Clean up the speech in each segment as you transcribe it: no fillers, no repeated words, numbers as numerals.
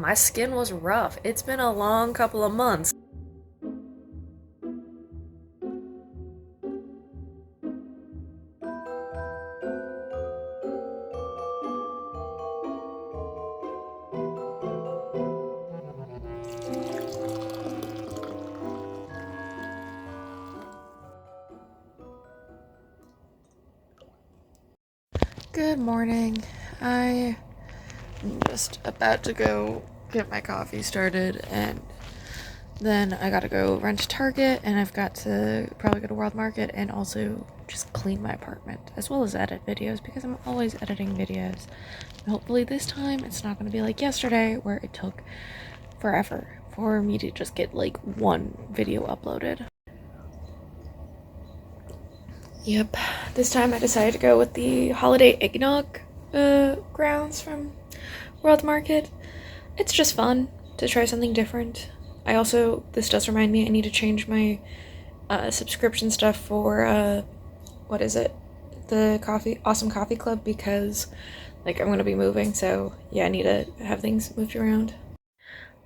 My skin was rough. It's been a long couple of months. Good morning. I'm just about to go get my coffee started, and then I gotta go run to Target, and I've got to probably go to World Market and also just clean my apartment, as well as edit videos, because I'm always editing videos. And hopefully this time it's not gonna be like yesterday, where it took forever for me to just get like one video uploaded. Yep, this time I decided to go with the holiday eggnog grounds from World Market. It's just fun to try something different. This does remind me, I need to change my subscription stuff for, what is it? The Awesome Coffee Club, because, like, I'm gonna be moving, so yeah, I need to have things moved around.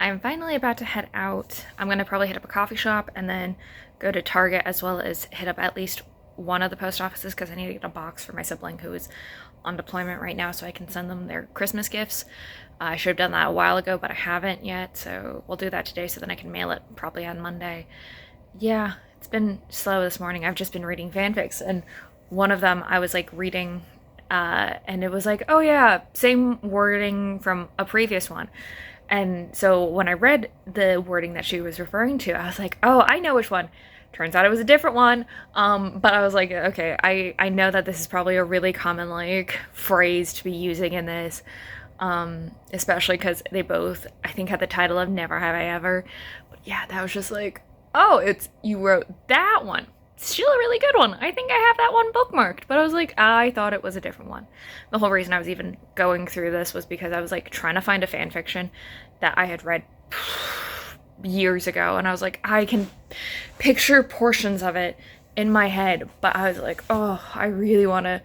I'm finally about to head out. I'm gonna probably hit up a coffee shop and then go to Target, as well as hit up at least one of the post offices, because I need to get a box for my sibling who is on deployment right now so I can send them their Christmas gifts. I should have done that a while ago, but I haven't yet, so we'll do that today so then I can mail it probably on Monday. Yeah, it's been slow this morning. I've just been reading fanfics, and one of them I was like reading, and it was like, oh yeah, same wording from a previous one. And so when I read the wording that she was referring to, I was like, oh, I know which one. Turns out it was a different one. But I was like, okay, I know that this is probably a really common like phrase to be using in this. Especially because they both, I think, had the title of Never Have I Ever. But yeah, that was just like, oh, you wrote that one. Still a really good one. I think I have that one bookmarked. But I was like, I thought it was a different one. The whole reason I was even going through this was because I was like trying to find a fan fiction that I had read years ago, and I was like, I can picture portions of it in my head, but I was like, oh, I really want to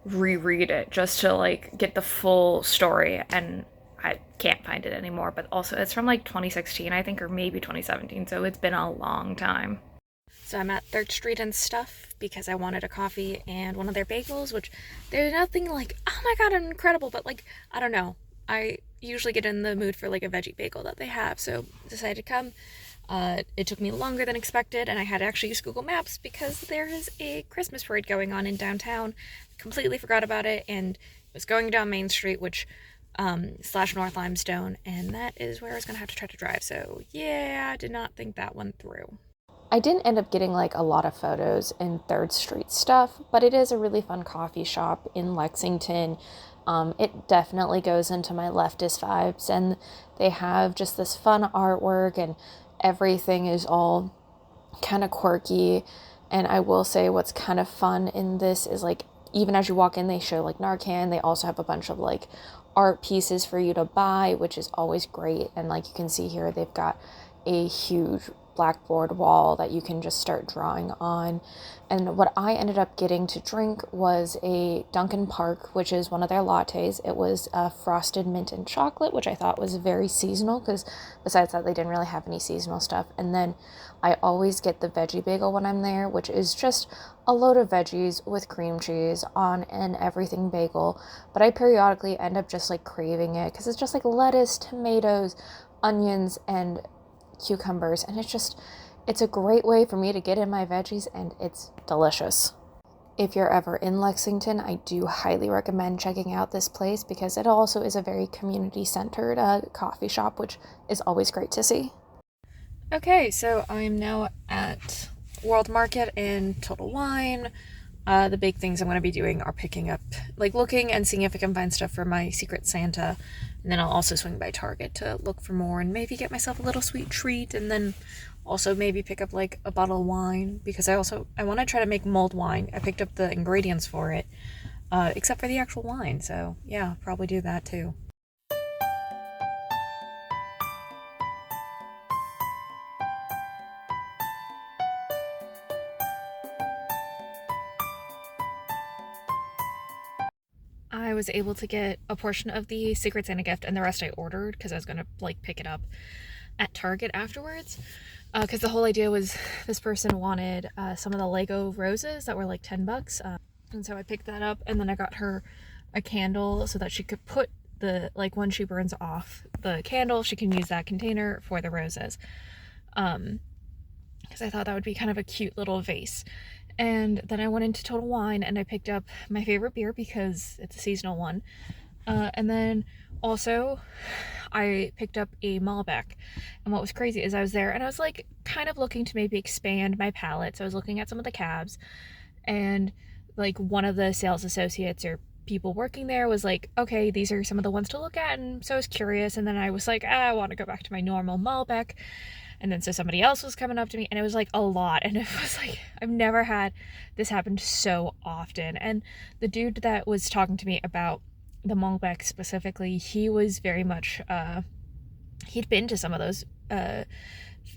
reread it just to like get the full story, and I can't find it anymore. But also it's from like 2016, I think, or maybe 2017, so it's been a long time. So I'm at 3rd Street and stuff because I wanted a coffee and one of their bagels, which they're nothing like, oh my god, incredible, but like, I don't know, I usually get in the mood for like a veggie bagel that they have, so decided to come. It took me longer than expected, and I had to actually use Google Maps because there is a Christmas parade going on in downtown. Completely forgot about it, and was going down Main Street, which slash North Limestone, and that is where I was gonna have to try to drive. So yeah, I did not think that one through. I didn't end up getting like a lot of photos in 3rd Street stuff, but it is a really fun coffee shop in Lexington. It definitely goes into my leftist vibes, and they have just this fun artwork, and everything is all kind of quirky. And I will say what's kind of fun in this is like, even as you walk in, they show like Narcan. They also have a bunch of like art pieces for you to buy, which is always great. And like you can see here, they've got a huge blackboard wall that you can just start drawing on. And what I ended up getting to drink was a Dunkin' Park, which is one of their lattes. It was frosted mint and chocolate, which I thought was very seasonal, because besides that, they didn't really have any seasonal stuff. And then I always get the veggie bagel when I'm there, which is just a load of veggies with cream cheese on an everything bagel. But I periodically end up just like craving it because it's just like lettuce, tomatoes, onions, and cucumbers, and it's a great way for me to get in my veggies, and it's delicious. If you're ever in Lexington, I do highly recommend checking out this place because it also is a very community-centered coffee shop, which is always great to see. Okay, so I'm now at World Market and Total Wine. The big things I'm going to be doing are picking up, like looking and seeing if I can find stuff for my Secret Santa. And then I'll also swing by Target to look for more and maybe get myself a little sweet treat. And then also maybe pick up like a bottle of wine, because I want to try to make mulled wine. I picked up the ingredients for it, except for the actual wine. So yeah, probably do that too. I was able to get a portion of the Secret Santa gift, and the rest I ordered because I was gonna like pick it up at Target afterwards. Because the whole idea was this person wanted some of the Lego roses that were like $10, and so I picked that up, and then I got her a candle so that she could put the, like, when she burns off the candle, she can use that container for the roses. Because I thought that would be kind of a cute little vase. And then I went into Total Wine and I picked up my favorite beer because it's a seasonal one. And then also I picked up a Malbec. And what was crazy is I was there and I was like kind of looking to maybe expand my palette. So I was looking at some of the cabs, and like one of the sales associates or people working there was like, okay, these are some of the ones to look at. And so I was curious, and then I was like, I want to go back to my normal Malbec. And then so somebody else was coming up to me, and it was like a lot, and it was like, I've never had this happen so often. And the dude that was talking to me about the Malbec specifically, he was very much he'd been to some of those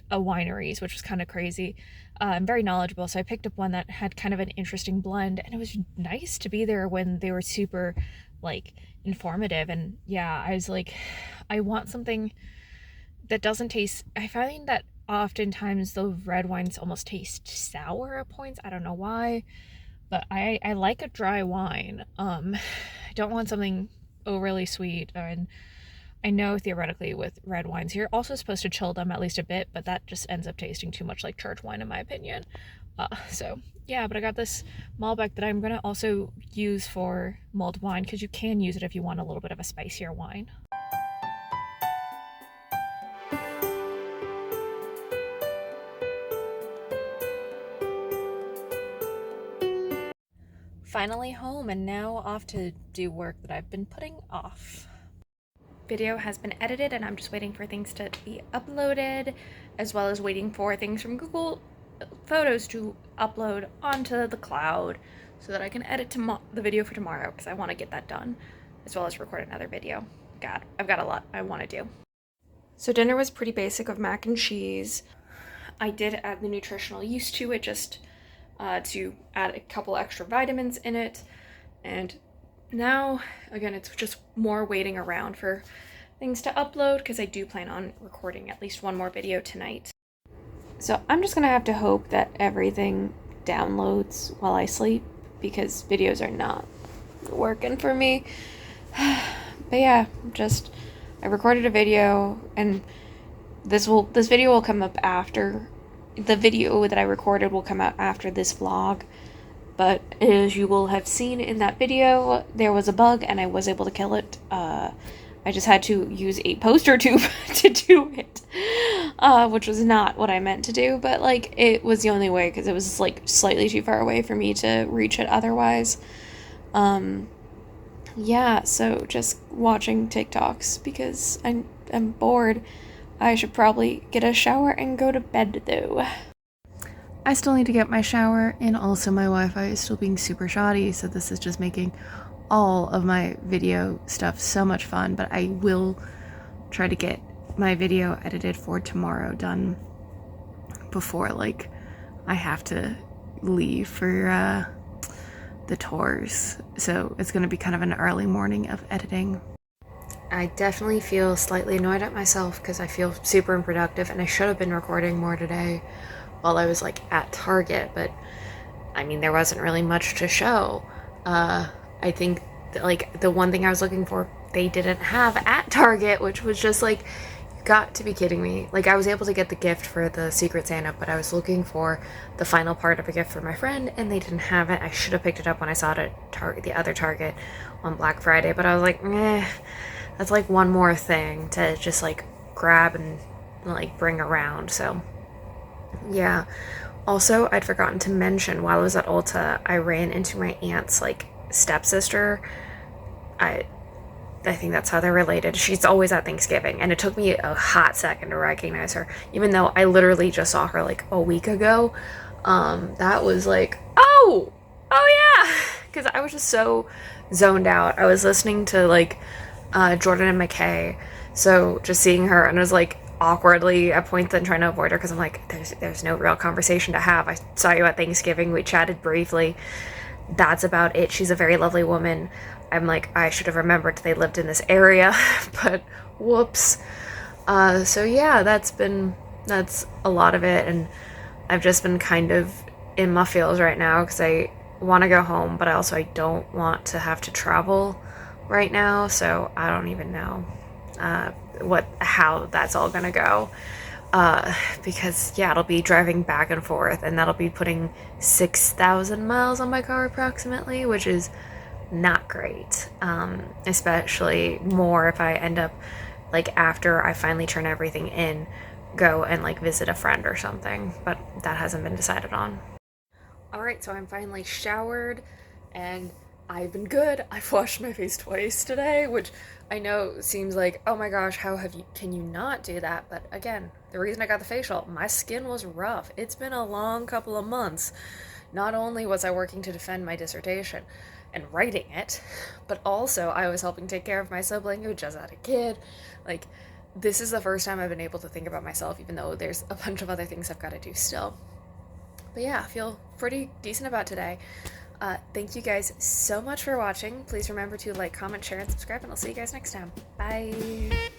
wineries, which was kind of crazy, and very knowledgeable. So I picked up one that had kind of an interesting blend, and it was nice to be there when they were super like informative. And yeah, I was like, I want something that doesn't taste, I find that oftentimes the red wines almost taste sour at points. I don't know why, but I like a dry wine. I don't want something overly sweet. And I know theoretically with red wines, you're also supposed to chill them at least a bit, but that just ends up tasting too much like church wine in my opinion. So yeah, but I got this Malbec that I'm gonna also use for mulled wine, because you can use it if you want a little bit of a spicier wine. Finally home, and now off to do work that I've been putting off. Video has been edited and I'm just waiting for things to be uploaded, as well as waiting for things from Google Photos to upload onto the cloud so that I can edit the video for tomorrow, because I want to get that done, as well as record another video. God, I've got a lot I want to do. So dinner was pretty basic of mac and cheese. I did add the nutritional yeast to it just to add a couple extra vitamins in it. And now, again, it's just more waiting around for things to upload, because I do plan on recording at least one more video tonight. So I'm just gonna have to hope that everything downloads while I sleep, because videos are not working for me. But yeah, I recorded a video, and this video will come up after. The video that I recorded will come out after this vlog, but as you will have seen in that video, there was a bug and I was able to kill it. I just had to use a poster tube to do it, which was not what I meant to do, but like it was the only way, because it was like slightly too far away for me to reach it otherwise. Yeah, so just watching TikToks because I'm bored. I should probably get a shower and go to bed though. I still need to get my shower, and also my Wi-Fi is still being super shoddy, so this is just making all of my video stuff so much fun, but I will try to get my video edited for tomorrow done before like I have to leave for the tours. So it's going to be kind of an early morning of editing. I definitely feel slightly annoyed at myself because I feel super unproductive, and I should have been recording more today while I was like at Target, but I mean there wasn't really much to show. I think that, like, the one thing I was looking for they didn't have at Target, which was just like, you got to be kidding me. Like, I was able to get the gift for the Secret Santa, but I was looking for the final part of a gift for my friend and they didn't have it. I should have picked it up when I saw it at Target, the other Target on Black Friday, but I was like, that's like one more thing to just like grab and like bring around. So yeah. Also, I'd forgotten to mention, while I was at Ulta, I ran into my aunt's like stepsister. I think that's how they're related. She's always at Thanksgiving, and it took me a hot second to recognize her, even though I literally just saw her like a week ago. That was like, oh yeah, because I was just so zoned out. I was listening to like Jordan and McKay, so just seeing her, and it was like awkwardly at points then trying to avoid her because I'm like, there's no real conversation to have. I saw you at Thanksgiving, we chatted briefly, that's about it. She's a very lovely woman. I'm like, I should have remembered they lived in this area, but whoops. So yeah, that's a lot of it, and I've just been kind of in my feels right now because I want to go home, but I don't want to have to travel right now, so I don't even know how that's all gonna go. Because yeah, it'll be driving back and forth, and that'll be putting 6,000 miles on my car approximately, which is not great. Especially more if I end up, like, after I finally turn everything in, go and like visit a friend or something, but that hasn't been decided on. Alright, so I'm finally showered and I've been good. I've washed my face twice today, which I know seems like, oh my gosh, can you not do that? But again, the reason I got the facial, my skin was rough. It's been a long couple of months. Not only was I working to defend my dissertation and writing it, but also I was helping take care of my sibling who just had a kid. Like, this is the first time I've been able to think about myself, even though there's a bunch of other things I've got to do still. But yeah, I feel pretty decent about today. Thank you guys so much for watching. Please remember to like, comment, share, and subscribe, and I'll see you guys next time. Bye!